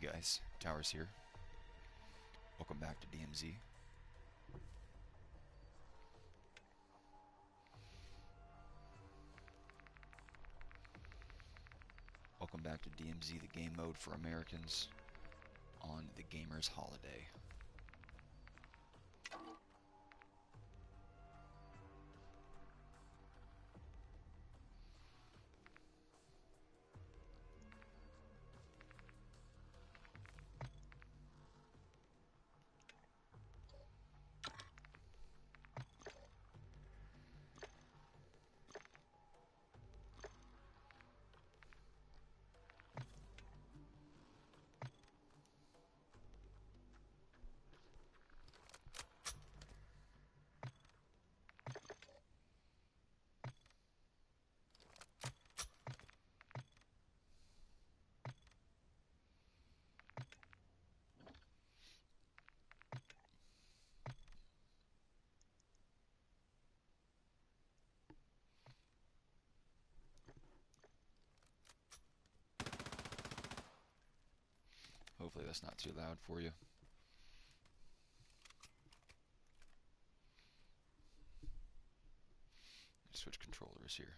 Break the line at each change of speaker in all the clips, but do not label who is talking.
guys, Towers here. Welcome back to DMZ. Welcome back to DMZ, the game mode for Americans on the Gamer's Holiday. Hopefully that's not too loud for you. Switch controllers here.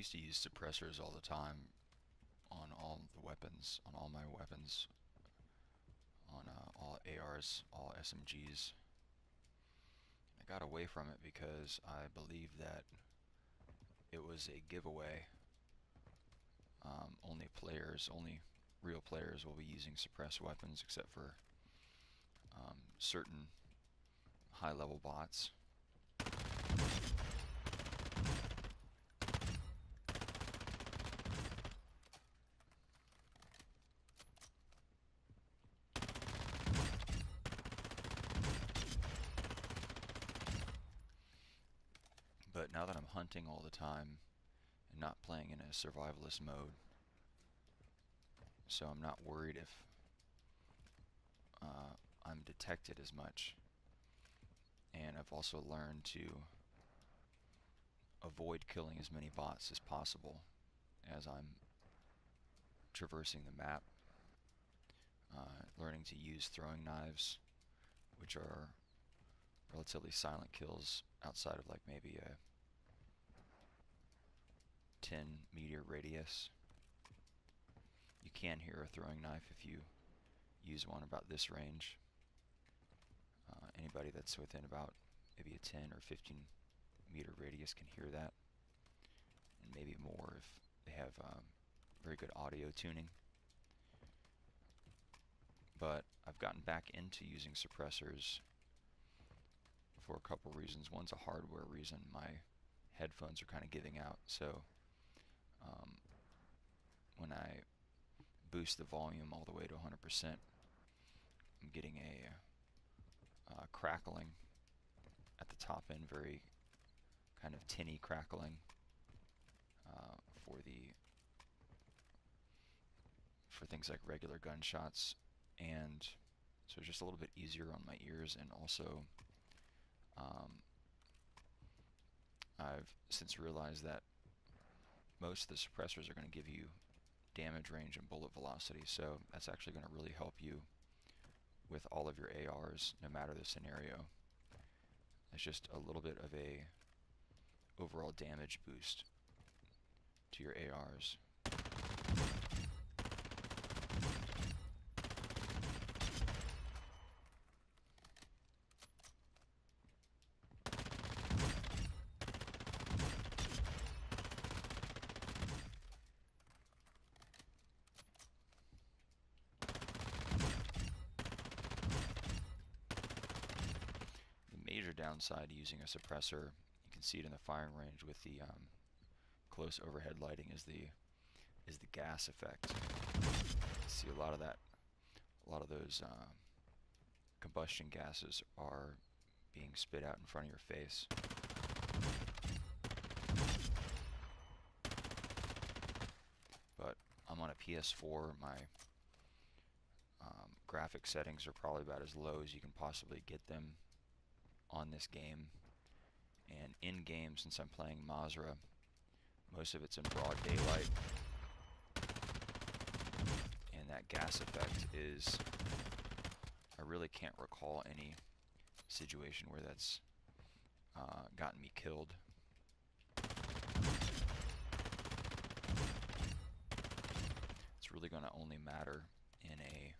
used to use suppressors all the time on all the weapons, on all my weapons, on all ARs, all SMGs. I got away from it because I believed that it was a giveaway. Only real players will be using suppressed weapons, except for certain high-level bots. But now that I'm hunting all the time and not playing in a survivalist mode, so I'm not worried if I'm detected as much. And I've also learned to avoid killing as many bots as possible as I'm traversing the map. Learning to use throwing knives, which are relatively silent kills outside of like maybe a 10-meter radius. You can hear a throwing knife if you use one about this range. Anybody that's within about maybe a 10 or 15-meter radius can hear that, and maybe more if they have very good audio tuning. But I've gotten back into using suppressors for a couple reasons. One's a hardware reason. My headphones are kind of giving out, so when I boost the volume all the way to 100%, I'm getting a crackling at the top end, very kind of tinny crackling for things like regular gunshots, and so it's just a little bit easier on my ears. And also I've since realized that most of the suppressors are going to give you damage range and bullet velocity, so that's actually going to really help you with all of your ARs, no matter the scenario. It's just a little bit of a overall damage boost to your ARs. Major downside to using a suppressor, you can see it in the firing range with the close overhead lighting, is the gas effect. You see a lot of that, a lot of those combustion gases are being spit out in front of your face. But I'm on a PS4. My graphic settings are probably about as low as you can possibly get them on this game, and in game, since I'm playing Mazra, most of it's in broad daylight, and that gas effect is, I really can't recall any situation where that's gotten me killed. It's really going to only matter in a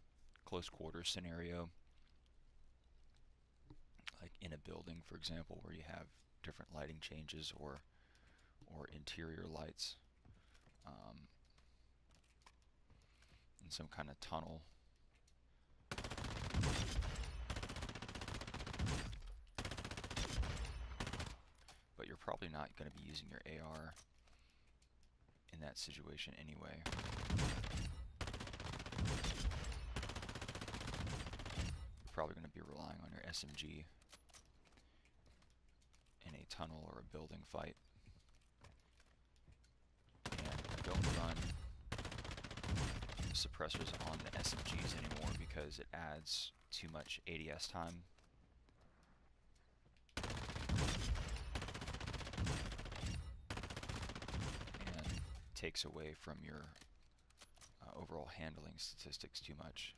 close quarters scenario, like in a building, for example, where you have different lighting changes or interior lights in some kind of tunnel. But you're probably not going to be using your AR in that situation anyway. You're probably going to be relying on your SMG in a tunnel or a building fight. And I don't run suppressors on the SMGs anymore because it adds too much ADS time. And takes away from your overall handling statistics too much.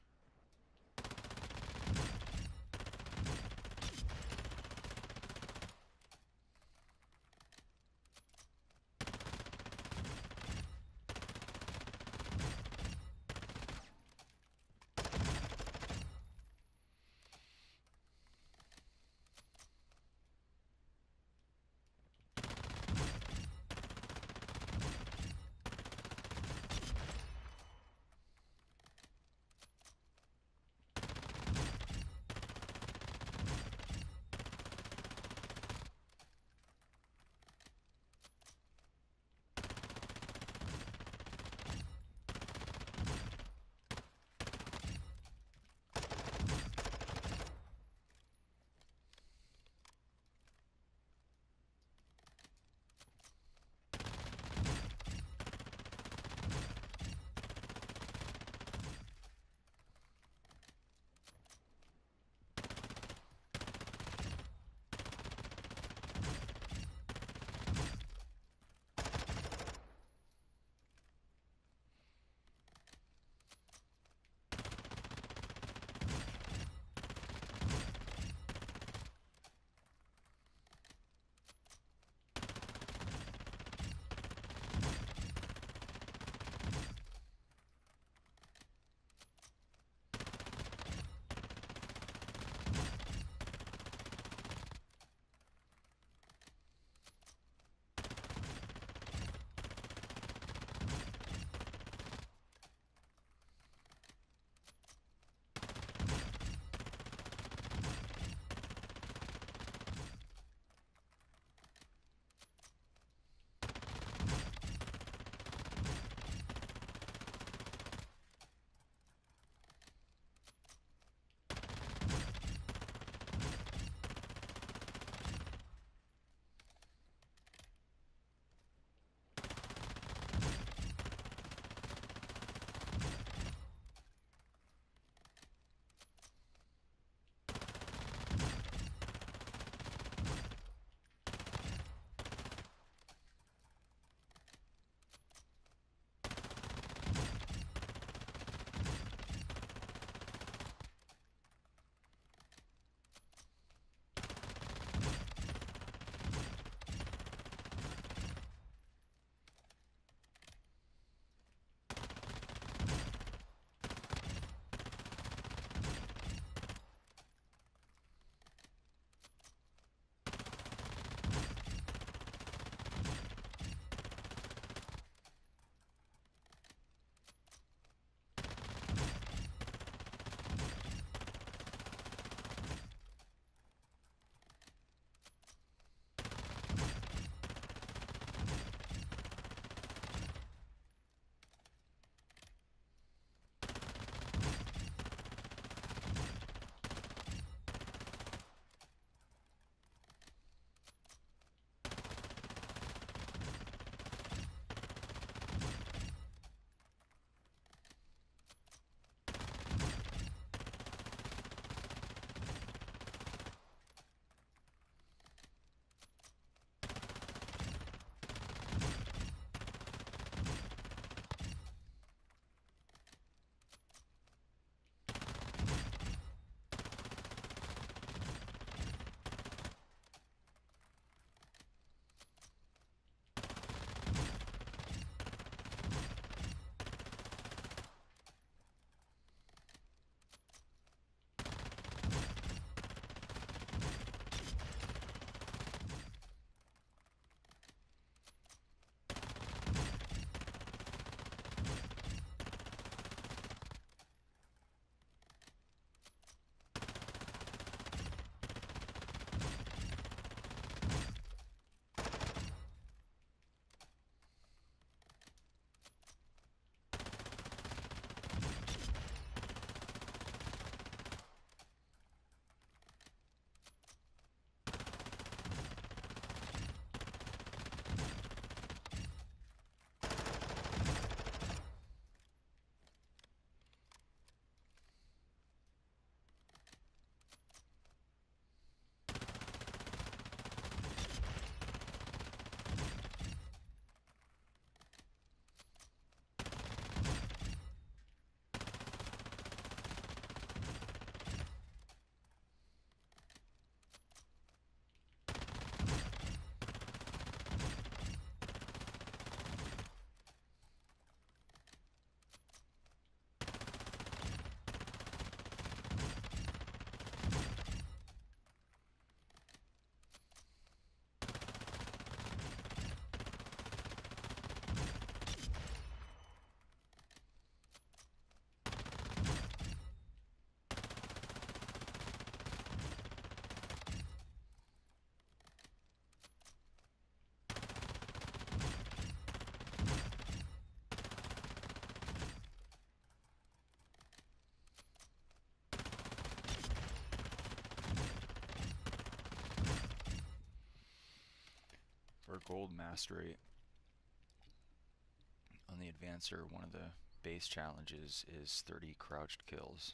For gold mastery on the Advancer, one of the base challenges is 30 crouched kills.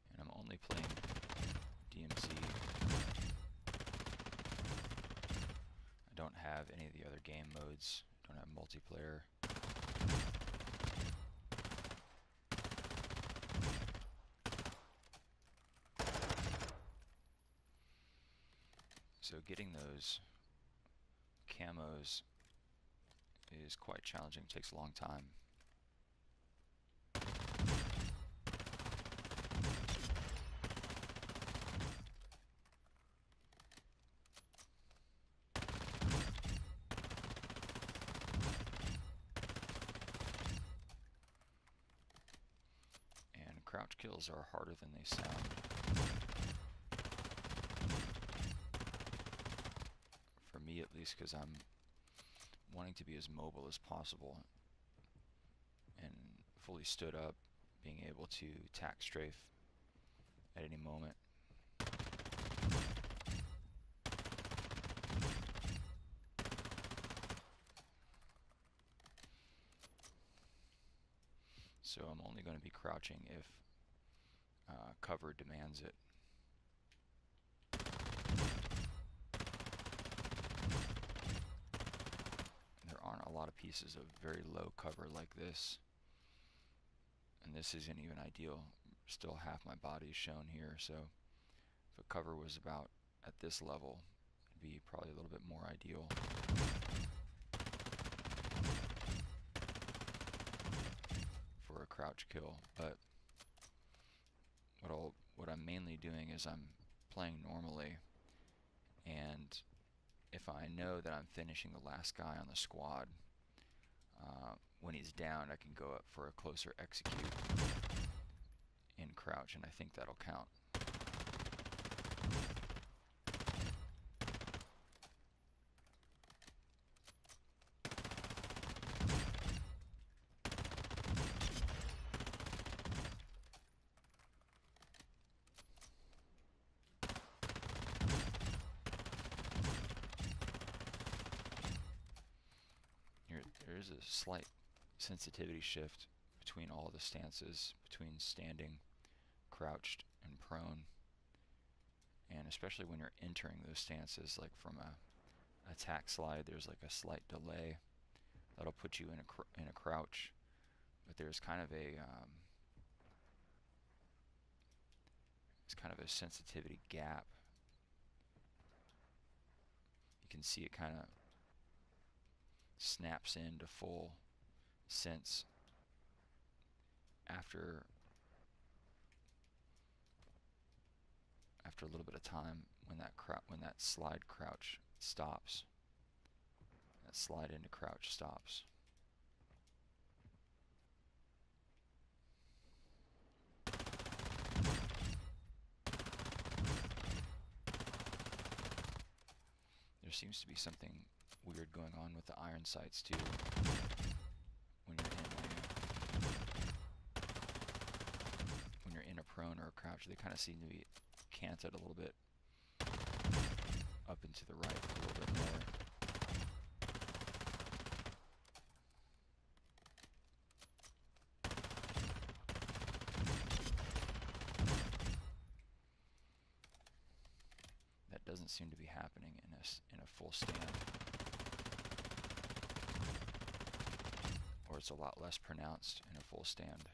And I'm only playing DMZ. I don't have any of the other game modes. I don't have multiplayer. So getting those camos is quite challenging. It takes a long time. And crouch kills are harder than they sound. For me at least, because I'm wanting to be as mobile as possible and fully stood up, being able to tack strafe at any moment. So I'm only going to be crouching if cover demands it. There aren't a lot of pieces of very low cover like this. And this isn't even ideal. Still half my body is shown here, so if a cover was about at this level, it'd be probably a little bit more ideal. For a crouch kill, but what I'm mainly doing is I'm playing normally, and if I know that I'm finishing the last guy on the squad, when he's down I can go up for a closer execute in crouch, and I think that'll count. There is a slight sensitivity shift between all the stances, between standing, crouched, and prone. And especially when you're entering those stances, like from a attack slide, there's like a slight delay that'll put you in a crouch. But there's kind of a it's kind of a sensitivity gap. You can see it kind of snaps into full sense after a little bit of time when that slide crouch stops. That slide into crouch stops. There seems to be something weird going on with the iron sights too. When you're in a prone or a crouch, they kind of seem to be canted a little bit up and to the right a little bit more. That doesn't seem to be happening in a full stand. Or it's a lot less pronounced in a full stand.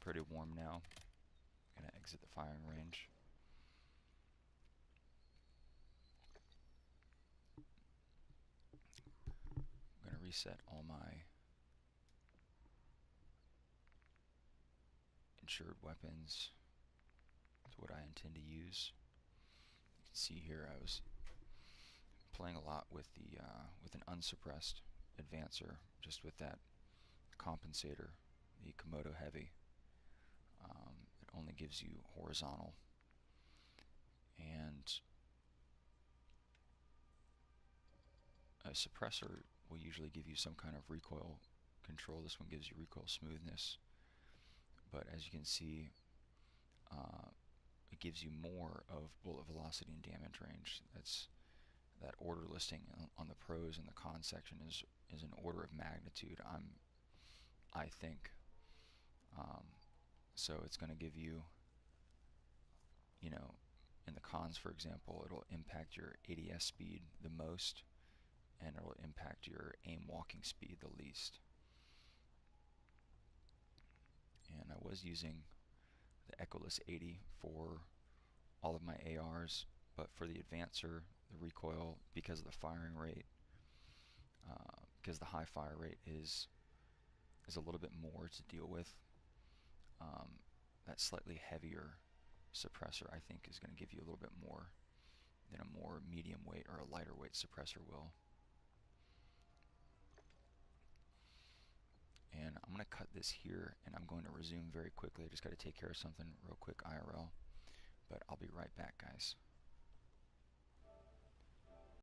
pretty warm now. I'm gonna exit the firing range. I'm gonna reset all my insured weapons to what I intend to use. You can see here I was playing a lot with the with an unsuppressed advancer, just with that compensator, the Komodo Heavy. It only gives you horizontal, and a suppressor will usually give you some kind of recoil control. This one gives you recoil smoothness, but as you can see, it gives you more of bullet velocity and damage range. That order listing on the pros and the cons section is an order of magnitude. I think. So it's going to give you, you know, in the cons, for example, it'll impact your ADS speed the most, and it'll impact your aim walking speed the least. And I was using the Echoless 80 for all of my ARs, but for the Advancer, the recoil, because of the firing rate, because the high fire rate is a little bit more to deal with, that slightly heavier suppressor I think is going to give you a little bit more than a more medium weight or a lighter weight suppressor will. And I'm going to cut this here, and I'm going to resume very quickly. I just got to take care of something real quick IRL, but I'll be right back, guys.